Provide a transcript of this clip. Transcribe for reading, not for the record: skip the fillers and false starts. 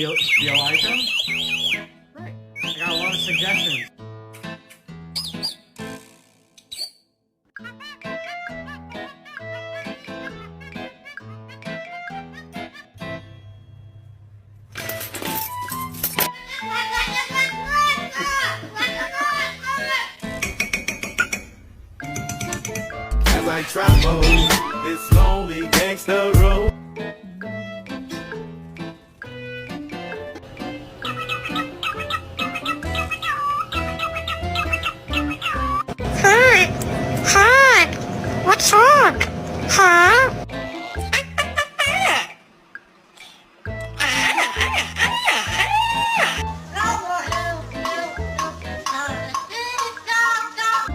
You like them? Right. I got a lot of suggestions. As I travel